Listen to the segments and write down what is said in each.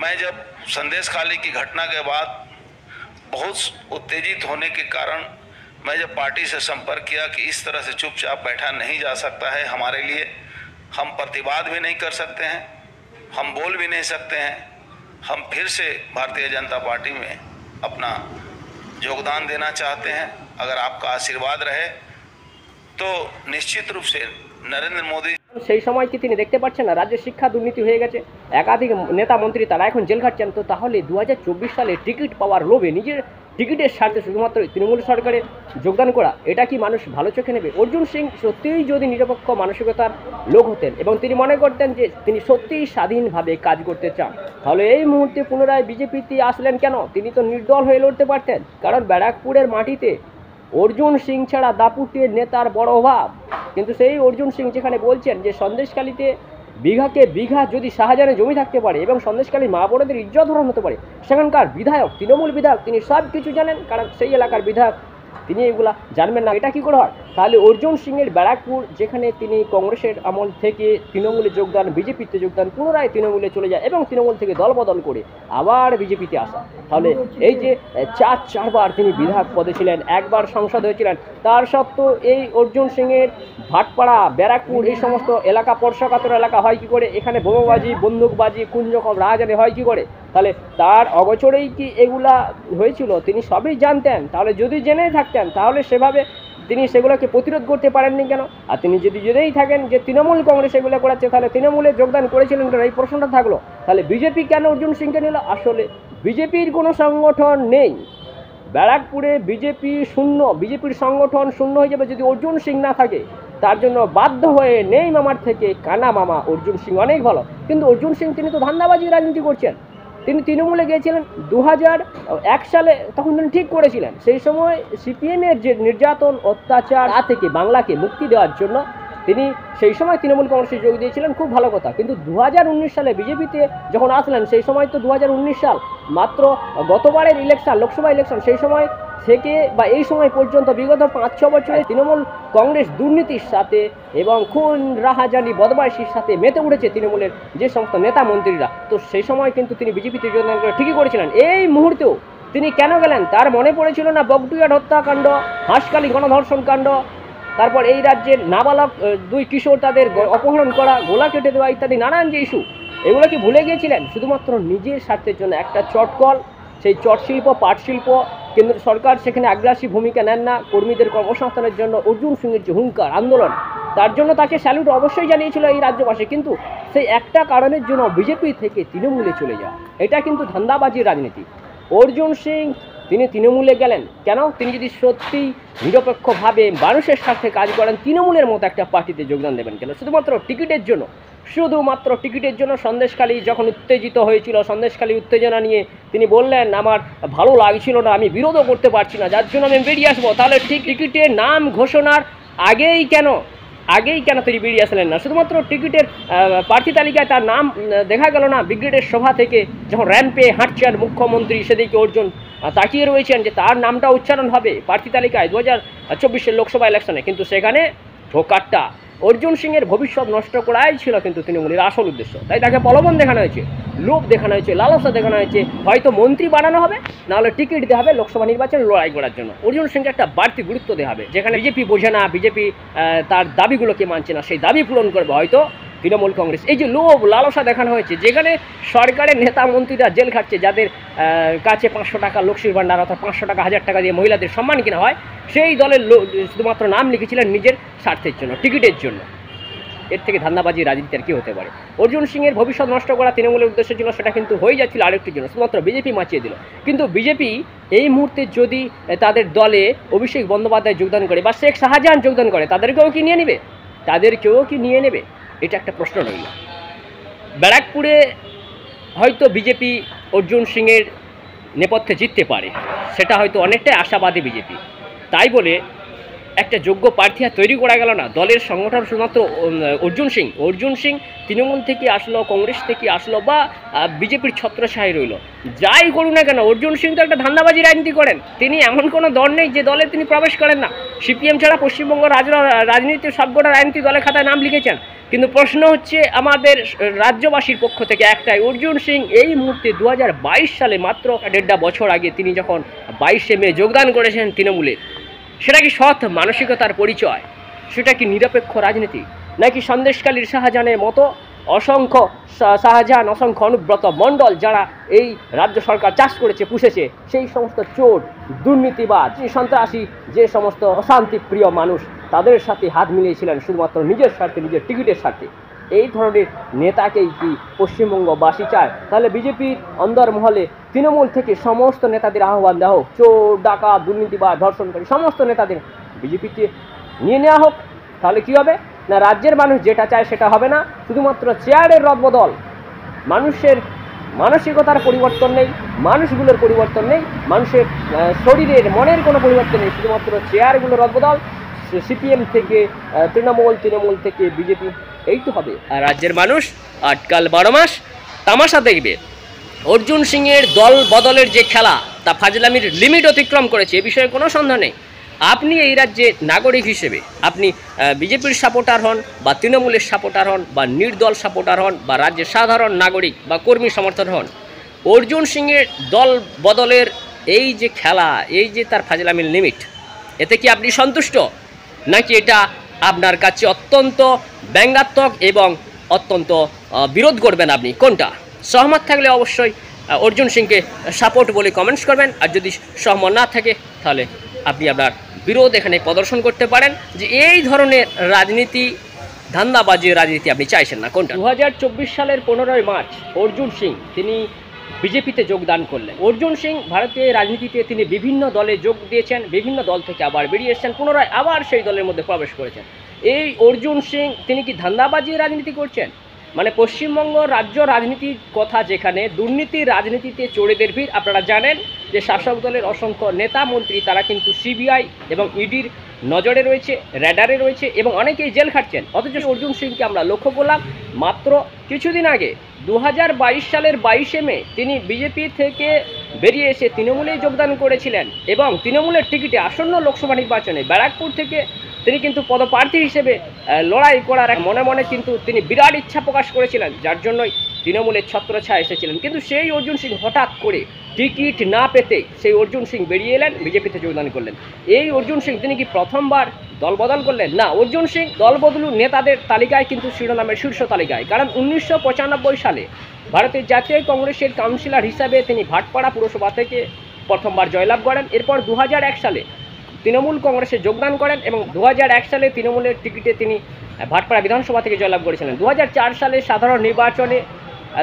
मैं जब संदेश खाली की घटना के बाद बहुत उत्तेजित होने के कारण मैं जब पार्टी से संपर्क किया कि इस तरह से चुपचाप बैठा नहीं जा सकता है, हमारे लिए हम प्रतिवाद भी नहीं कर सकते हैं, हम बोल भी नहीं सकते हैं, हम फिर से भारतीय जनता पार्टी में अपना योगदान देना चाहते हैं। अगर आपका आशीर्वाद रहे तो निश्चित रूप से नरेंद्र मोदी সেই সময় কি তিনি দেখতে পাচ্ছেন না রাজ্যের শিক্ষা দুর্নীতি হয়ে গেছে, একাধিক নেতা মন্ত্রী তারা এখন জেল খাটছেন। তো তাহলে 2024 সালে টিকিট পাওয়ার লোভে নিজের টিকিটের স্বার্থে শুধুমাত্র তৃণমূল সরকারে যোগদান করা, এটা কি মানুষ ভালো চোখে নেবে? অর্জুন সিং সত্যিই যদি নিরপেক্ষ মানসিকতার লোক হতেন এবং তিনি মনে করতেন যে তিনি সত্যিই স্বাধীনভাবে কাজ করতে চান, তাহলে এই মুহূর্তে পুনরায় বিজেপিতে আসলেন কেন? তিনি তো নির্দল হয়ে লড়তে পারতেন, কারণ ব্যারাকপুরের মাটিতে অর্জুন সিং ছাড়া দাপুটের নেতার বড় অভাব। কিন্তু সেই অর্জুন সিং যেখানে বলছেন যে সন্দেশখালীতে বিঘাকে বিঘা যদি শাহজাহানের জমি থাকতে পারে এবং সন্দেশখালী মা বোনেদের ইজ্জত হরণ হতে পারে, সেখানকার বিধায়ক তৃণমূল বিধায়ক তিনি সব কিছু জানেন, কারণ সেই এলাকার বিধায়ক তিনি এগুলা জানবেন না, এটা কী করে হয়? তাহলে অর্জুন সিংয়ের ব্যারাকপুর, যেখানে তিনি কংগ্রেসের আমল থেকে তৃণমূলে যোগদান, বিজেপিতে যোগদান, পুনরায় তৃণমূলে চলে যায় এবং তৃণমূল থেকে দলবদল করে আবার বিজেপিতে আসা, তাহলে এই যে চারবার তিনি বিধায়ক পদে ছিলেন, একবার সংসদ হয়েছিলেন, তার সত্ত্বেও এই অর্জুন সিংয়ের ভাটপাড়া, ব্যারাকপুর এই সমস্ত এলাকা স্পর্শকাতর এলাকা হয় কী করে? এখানে বোমাবাজি, বন্দুকবাজি, কুঞ্জকম রাজধানী হয় কী করে? তাহলে তার অগোচরেই কি এগুলা হয়েছিল? তিনি সবই জানতেন। তাহলে যদি জেনেই থাকতেন তাহলে সেভাবে তিনি সেগুলোকে প্রতিরোধ করতে পারেননি কেন? আর তিনি যদি জেনেই থাকেন যে তৃণমূল কংগ্রেস এগুলো করাচ্ছে, তাহলে তৃণমূলে যোগদান করেছিলেন কেন? এই প্রশ্নটা থাকলো। তাহলে বিজেপি কেন অর্জুন সিংকে নিল? আসলে বিজেপির কোনো সংগঠন নেই ব্যারাকপুরে, বিজেপি শূন্য, বিজেপির সংগঠন শূন্য হয়ে যাবে যদি অর্জুন সিং না থাকে। তার জন্য বাধ্য হয়ে নেই মামার থেকে কানা মামা অর্জুন সিং অনেক ভালো। কিন্তু অর্জুন সিং তিনি তো ধান্দাবাজি রাজনীতি করছেন। তিনি তৃণমূলে গিয়েছিলেন 2001 সালে, তখন তিনি ঠিক করেছিলেন সেই সময় সিপিএমের যে নির্যাতন অত্যাচার তা থেকে বাংলাকে মুক্তি দেওয়ার জন্য তিনি সেই সময় তৃণমূল কংগ্রেসে যোগ দিয়েছিলেন, খুব ভালো কথা। কিন্তু 2019 সালে বিজেপিতে যখন আসলেন, সেই সময় তো 2019 সাল মাত্র গতবারের ইলেকশন, লোকসভা ইলেকশন, সেই সময় থেকে বা এই সময় পর্যন্ত বিগত 5-6 বছরে তৃণমূল কংগ্রেস দুর্নীতির সাথে এবং খুন রাহাজানি বদমাইশির সাথে মেতে উঠেছে তৃণমূলের যে সমস্ত নেতা মন্ত্রীরা। তো সেই সময় কিন্তু তিনি বিজেপিতে যোগদান করে ঠিকই করেছিলেন। এই মুহূর্তেও তিনি কেন গেলেন? তার মনে পড়েছিল না বগটুয়াট হত্যাকাণ্ড, হাঁসখালি গণধর্ষণ কাণ্ড, তারপর এই রাজ্যের নাবালক 2 কিশোর তাদের অপহরণ করা, গোলা কেটে দেওয়া ইত্যাদি নানান যে ইস্যু, এগুলো কি ভুলে গিয়েছিলেন? শুধুমাত্র নিজের স্বার্থের জন্য একটা চটকল, সেই চটশিল্প, পাটশিল্প, কেন্দ্র সরকার সেখানে আগ্রাসী ভূমিকা নেন না। কর্মীদের কর্মসংস্থানের জন্য অর্জুন সিংয়ের যে হুঙ্কার আন্দোলন, তার জন্য তাকে স্যালুট অবশ্যই জানিয়েছিল এই রাজ্যবাসী। কিন্তু সেই একটা কারণের জন্য বিজেপি থেকে তৃণমূলে চলে যাওয়া, এটা কিন্তু ধান্দাবাজির রাজনীতি। অর্জুন সিং তিনি তৃণমূলে গেলেন কেন? তিনি যদি সত্যি নিরপেক্ষভাবে মানুষের স্বার্থে কাজ করেন, তৃণমূলের মতো একটা পার্টিতে যোগদান দেবেন কেন? শুধুমাত্র টিকিটের জন্য, শুধুমাত্র টিকিটের জন্য। সন্দেশখালী যখন উত্তেজিত হয়েছিল, সন্দেশখালী উত্তেজনা নিয়ে তিনি বললেন আমার ভালো লাগছিল না, আমি বিরোধও করতে পারছি না, যার জন্য আমি বেরিয়ে আসবো। তাহলে ঠিক টিকিটের নাম ঘোষণার আগেই কেন তিনি বেরিয়ে আসলেন না? শুধুমাত্র টিকিটের প্রার্থী তালিকায় তার নাম দেখা গেল না। ব্রিগেডের সভা থেকে যখন র্যাম্পে হাঁটছেন মুখ্যমন্ত্রী, সেদিকে অর্জুন তাকিয়ে রয়েছেন যে তার নামটা উচ্চারণ হবে প্রার্থী তালিকায় 2024 লোকসভা ইলেকশনে। কিন্তু সেখানে ঢোকারটা অর্জুন সিংয়ের ভবিষ্যৎ নষ্ট করাই ছিল কিন্তু তৃণমূলের আসল উদ্দেশ্য। তাই তাকে প্রলোভন দেখানো হয়েছে, লোভ দেখানো হয়েছে, লালসা দেখানো হয়েছে, হয়তো মন্ত্রী বানানো হবে, নাহলে টিকিট দেওয়া হবে লোকসভা নির্বাচনে লড়াই করার জন্য। অর্জুন সিংকে একটা বাড়তি গুরুত্ব দেওয়া হবে, যেখানে বিজেপি বোঝে না, বিজেপি তার দাবিগুলোকে মানছে না, সেই দাবি পূরণ করবে হয়তো তৃণমূল কংগ্রেস। এই যে লোভ লালসা দেখানো হয়েছে, যেখানে সরকারের নেতা মন্ত্রীরা জেল খাটছে, যাদের কাছে 500 টাকা লক্ষ্মীর ভাণ্ডার অর্থাৎ 500 টাকা 1000 টাকা দিয়ে মহিলাদের সম্মান কিনা হয়, সেই দলের শুধুমাত্র নাম লিখেছিলেন নিজের স্বার্থের জন্য, টিকিটের জন্য। এর থেকে ধান্দাবাজি রাজনীতি আর কি হতে পারে? অর্জুন সিংয়ের ভবিষ্যৎ নষ্ট করা তৃণমূলের উদ্দেশ্য ছিল, সেটা কিন্তু হয়ে যাচ্ছিল আরেকটির জন্য, শুধুমাত্র বিজেপি মাচিয়ে দিল। কিন্তু বিজেপি এই মুহূর্তে যদি তাদের দলে অভিষেক বন্দ্যোপাধ্যায় যোগদান করে বা শেখ শাহজাহান যোগদান করে, তাদেরকেও কি নিয়ে নেবে? এটা একটা প্রশ্ন রইল। ব্যারাকপুরে হয়তো বিজেপি অর্জুন সিংয়ের নেপথ্যে জিততে পারে, সেটা হয়তো অনেকটাই আশাবাদী বিজেপি। তাই বলে একটা যোগ্য প্রার্থী আর তৈরি করা গেল না। দলের সংগঠন শুধুমাত্র অর্জুন সিং তৃণমূল থেকে আসলো, কংগ্রেস থেকে আসলো, বা বিজেপির ছত্রছায়ায় রইল, যাই করুন না কেন অর্জুন সিং তো একটা ধান্দাবাজি রাজনীতি করেন। তিনি এমন কোনো দল নেই যে দলে তিনি প্রবেশ করেন না। সিপিএম ছাড়া পশ্চিমবঙ্গ রাজনীতির সবকটা রাজনীতি দলের খাতায় নাম লিখেছেন। কিন্তু প্রশ্ন হচ্ছে আমাদের রাজ্যবাসীর পক্ষ থেকে একটাই, অর্জুন সিং এই মুহূর্তে 2022 সালে মাত্র 1.5 বছর আগে তিনি যখন 22শে মে যোগদান করেছেন তৃণমূলের, সেটা কি সৎ মানসিকতার পরিচয়? সেটা কি নিরপেক্ষ রাজনীতি, নাকি সন্দেশকালীর শাহজাহানের মতো অসংখ্য অনুব্রত মণ্ডল যারা এই রাজ্য সরকার চাষ করেছে, পুষেছে, সেই সমস্ত চোর, দুর্নীতিবাদ, সন্ত্রাসী, যে সমস্ত অশান্তিপ্রিয় মানুষ, তাদের সাথে হাত মিলিয়েছিলেন শুধুমাত্র নিজের স্বার্থে, নিজের টিকিটের স্বার্থে? এই ধরনের নেতাকেই কি পশ্চিমবঙ্গবাসী চায়? তাহলে বিজেপির অন্দরমহলে তৃণমূল থেকে সমস্ত নেতাদের আহ্বান দেওয়া হোক, চোর, ডাকাত, দুর্নীতিবাদ, ধর্ষণকারী সমস্ত নেতাদের বিজেপিতে নিয়ে নেওয়া হোক। তাহলে কী হবে না, রাজ্যের মানুষ যেটা চায় সেটা হবে না, শুধুমাত্র চেয়ারের রদবদল, মানুষের মানসিকতার পরিবর্তন নেই, মানুষগুলোর পরিবর্তন নেই, মানুষের শরীরের মনের কোনো পরিবর্তন নেই, শুধুমাত্র চেয়ারগুলোর রদবদল, সিপিএম থেকে তৃণমূল থেকে বিজেপি, এই তো হবে। আর রাজ্যের মানুষ আজকাল 12 মাস তামাশা দেখবে। অর্জুন সিংয়ের দল বদলের যে খেলা, তা ফাজলামির লিমিট অতিক্রম করেছে, এ বিষয়ে কোনো সন্দেহ নেই। আপনি এই রাজ্যে নাগরিক হিসেবে আপনি বিজেপির সাপোর্টার হন, বা তৃণমূলের সাপোর্টার হন, বা নির্দল সাপোর্টার হন, বা রাজ্যের সাধারণ নাগরিক বা কর্মী সমর্থন হন, অর্জুন সিংয়ের দল বদলের এই যে খেলা, এই যে তার ফাজলামির লিমিট, এতে কি আপনি সন্তুষ্ট, নাকি এটা আপনার কাছে অত্যন্ত ব্যঙ্গাত্মক এবং অত্যন্ত বিরোধ করবেন? আপনি কোনটা? সহমত থাকলে অবশ্যই অর্জুন সিংকে সাপোর্ট বলে কমেন্টস করবেন, আর যদি সহমত না থাকে তাহলে আপনি আপনার বিরোধ এখানে প্রদর্শন করতে পারেন, যে এই ধরনের রাজনীতি, ধান্দাবাজির রাজনীতি আপনি চাইছেন না। কোনটা? 2024 সালের 15ই মার্চ অর্জুন সিং তিনি বিজেপিতে যোগদান করলেন। অর্জুন সিং ভারতীয় রাজনীতিতে তিনি বিভিন্ন দলে যোগ দিয়েছেন, বিভিন্ন দল থেকে আবার বেরিয়ে এসেছেন, পুনরায় আবার সেই দলের মধ্যে প্রবেশ করেছেন। এই অর্জুন সিং তিনি কি ধান্দাবাজির রাজনীতি করছেন? মানে পশ্চিমবঙ্গ রাজ্য রাজনীতির কথা, যেখানে দুর্নীতির রাজনীতিতে চোরেদের ভিড়। আপনারা জানেন যে শাসক দলের অসংখ্য নেতা মন্ত্রী তারা কিন্তু সিবিআই এবং ইডির নজরে রয়েছে, র্যাডারে রয়েছে, এবং অনেকেই জেল খাটছেন। অথচ অর্জুন সিংকে আমরা লক্ষ্য করলাম মাত্র কিছুদিন আগে 2022 সালের 22শে মে তিনি বিজেপি থেকে বেরিয়ে এসে তৃণমূলে যোগদান করেছিলেন, এবং তৃণমূলের টিকিটে আসন্ন লোকসভা নির্বাচনে ব্যারাকপুর থেকে তিনি কিন্তু পদপ্রার্থী হিসেবে লড়াই করার মনে মনে কিন্তু তিনি বিরাট ইচ্ছা প্রকাশ করেছিলেন, যার জন্যই তৃণমূলের ছত্রছায়া এসেছিলেন। কিন্তু সেই অর্জুন সিং হঠাৎ করে টিকিট না পেতে সেই অর্জুন সিং বেরিয়ে এলেন, বিজেপিতে যোগদান করলেন। এই অর্জুন সিং তিনি কি প্রথমবার দল বদল করলেন? না, অর্জুন সিং দল বদলু নেতাদের তালিকায় কিন্তু শিরোনামের শীর্ষ তালিকায়, কারণ 1995 সালে ভারতের জাতীয় কংগ্রেসের কাউন্সিলর হিসাবে তিনি ভাটপাড়া পুরসভা থেকে প্রথমবার জয়লাভ করেন। এরপর 2001 সালে তৃণমূল কংগ্রেসে যোগদান করেন, এবং 2001 সালে তৃণমূলের টিকিটে তিনি ভাটপাড়া বিধানসভা থেকে জয়লাভ করেছিলেন। 2004 সালে সাধারণ নির্বাচনে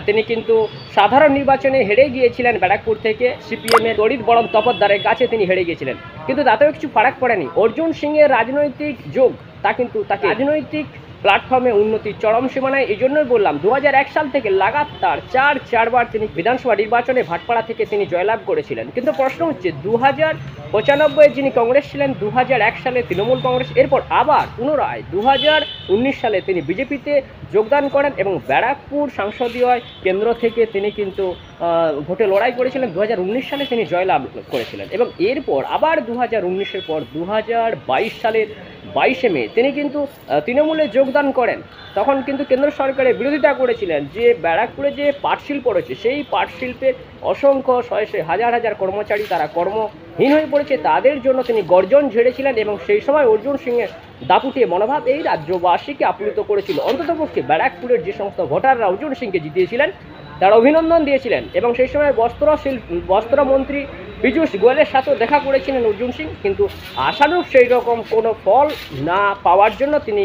তিনি কিন্তু সাধারণ নির্বাচনে হেরে গিয়েছিলেন ব্যারাকপুর থেকে, সিপিএমের তড়িৎ বরং তপদ্দারের কাছে তিনি হেরে গিয়েছিলেন। কিন্তু তাতেও কিছু ফারাক পড়েনি। অর্জুন সিংয়ের রাজনৈতিক যোগ তা কিন্তু তাকে রাজনৈতিক প্ল্যাটফর্মে উন্নতির চরম সীমানায়। এই জন্যই বললাম 2001 সাল থেকে লাগাতার চারবার তিনি বিধানসভা নির্বাচনে ভাটপাড়া থেকে তিনি জয়লাভ করেছিলেন। কিন্তু প্রশ্ন হচ্ছে 2095 যিনি কংগ্রেস ছিলেন, 2001 সালে তৃণমূল কংগ্রেস, এরপর আবার পুনরায় 2019 সালে তিনি বিজেপিতে যোগদান করেন, এবং ব্যারাকপুর সংসদীয় কেন্দ্র থেকে তিনি কিন্তু ভোটে লড়াই করেছিলেন। 2019 সালে তিনি জয়লাভ করেছিলেন, এবং এরপর আবার 2019-এর পর 2022 সালের 22শে মে তিনি কিন্তু তৃণমূলে যোগদান করেন। তখন কিন্তু কেন্দ্র সরকারের বিরোধিতা করেছিলেন যে ব্যারাকপুরে যে পাট শিল্প রয়েছে, সেই পাট শিল্পের অসংখ্য শয়ে হাজার কর্মচারী তারা কর্মহীন হয়ে পড়েছে, তাদের জন্য তিনি গর্জন ঝেড়েছিলেন। এবং সেই সময় অর্জুন সিংয়ের দাপুটে মনোভাব এই রাজ্যবাসীকে আপ্লুত করেছিল। অন্ততপক্ষে ব্যারাকপুরের যে সমস্ত ভোটাররা অর্জুন সিংকে জিতিয়েছিলেন তারা অভিনন্দন দিয়েছিলেন, এবং সেই সময় বস্ত্রমন্ত্রী পীযূষ গোয়েলের সাথেও দেখা করেছিলেন অর্জুন সিং। কিন্তু আশানুরূপ সেই রকম কোনো ফল না পাওয়ার জন্য তিনি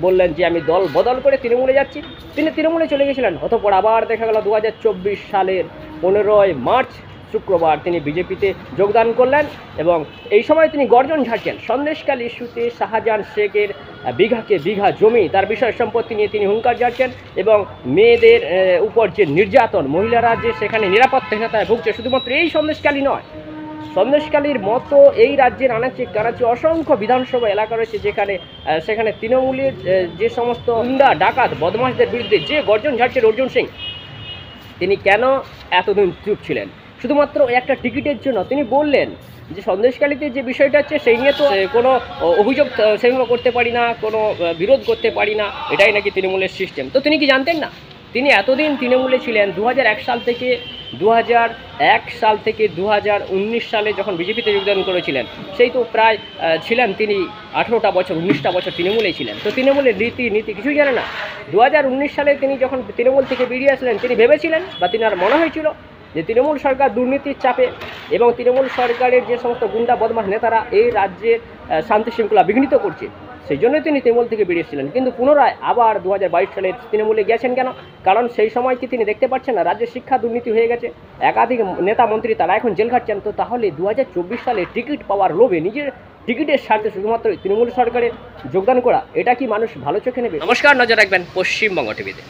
বললেন যে আমি দল বদল করে তৃণমূলে যাচ্ছি। তিনি তৃণমূলে চলে গেছিলেন। অতঃপর আবার দেখা গেল 2024 সালের 15ই মার্চ শুক্রবার তিনি বিজেপিতে যোগদান করলেন, এবং এই সময় তিনি গর্জন ঝাড়ছেন। সন্দেশকাল ইস্যুতে শাহজাহান শেখের বিঘাকে বিঘা জমি, তার বিষয় সম্পত্তি নিয়ে তিনি হুঙ্কার ঝাড়ছেন, এবং মেয়েদের উপর যে নির্যাতন, মহিলারা যে সেখানে নিরাপত্তাহীনতায় ভুগছে, শুধুমাত্র এই সন্দেশকালই নয়, সন্দেশখালীর মতো এই রাজ্যের আনাচে কানাচে অসংখ্য বিধানসভা এলাকা রয়েছে যেখানে সেখানে তৃণমূলের যে সমস্ত গুন্ডা ডাকাত বদমাশদের বিরুদ্ধে যে গর্জন ঝাড়ছেন অর্জুন সিং, তিনি কেন এতদিন চুপ ছিলেন? শুধুমাত্র একটা টিকিটের জন্য। তিনি বললেন যে সন্দেশখালীতে যে বিষয়টা হচ্ছে সেই নিয়ে তো কোনো অভিযোগ সেভাবে করতে পারি না, কোনো বিরোধ করতে পারি না, এটাই নাকি তৃণমূলের সিস্টেম। তো তিনি কি জানতেন না? তিনি এতদিন তৃণমূলে ছিলেন 2001 সাল থেকে 2019 সালে যখন বিজেপিতে যোগদান করেছিলেন, সেই তো প্রায় ছিলেন তিনি 18টা বছর 19টা বছর তৃণমূলেই ছিলেন। তো তৃণমূলের নীতি কিছুই জানে না। 2019 সালে তিনি যখন তৃণমূল থেকে বেরিয়ে আসলেন, তিনি ভেবেছিলেন বা তিনার মনে হয়েছিল যে তৃণমূল সরকার দুর্নীতির চাপে এবং তৃণমূল সরকারের যে সমস্ত গুন্ডা বদমাশ নেতারা এই রাজ্যের শান্তি শৃঙ্খলা বিঘ্নিত করছে, সেই জন্যই তিনি তৃণমূল থেকে বেরিয়েছিলেন। কিন্তু পুনরায় আবার 2022 সালে তৃণমূলে গেছেন কেন? কারণ সেই সময় কি তিনি দেখতে পাচ্ছেন না রাজ্যের শিক্ষা দুর্নীতি হয়ে গেছে, একাধিক নেতা মন্ত্রী তারা এখন জেল খাটছেন। তো তাহলে 2024 সালে টিকিট পাওয়ার লোভে নিজের টিকিটের স্বার্থে শুধুমাত্র তৃণমূল সরকারে যোগদান করা, এটা কি মানুষ ভালো চোখে নেবে? নমস্কার, নজর রাখবেন পশ্চিমবঙ্গ টিভিতে।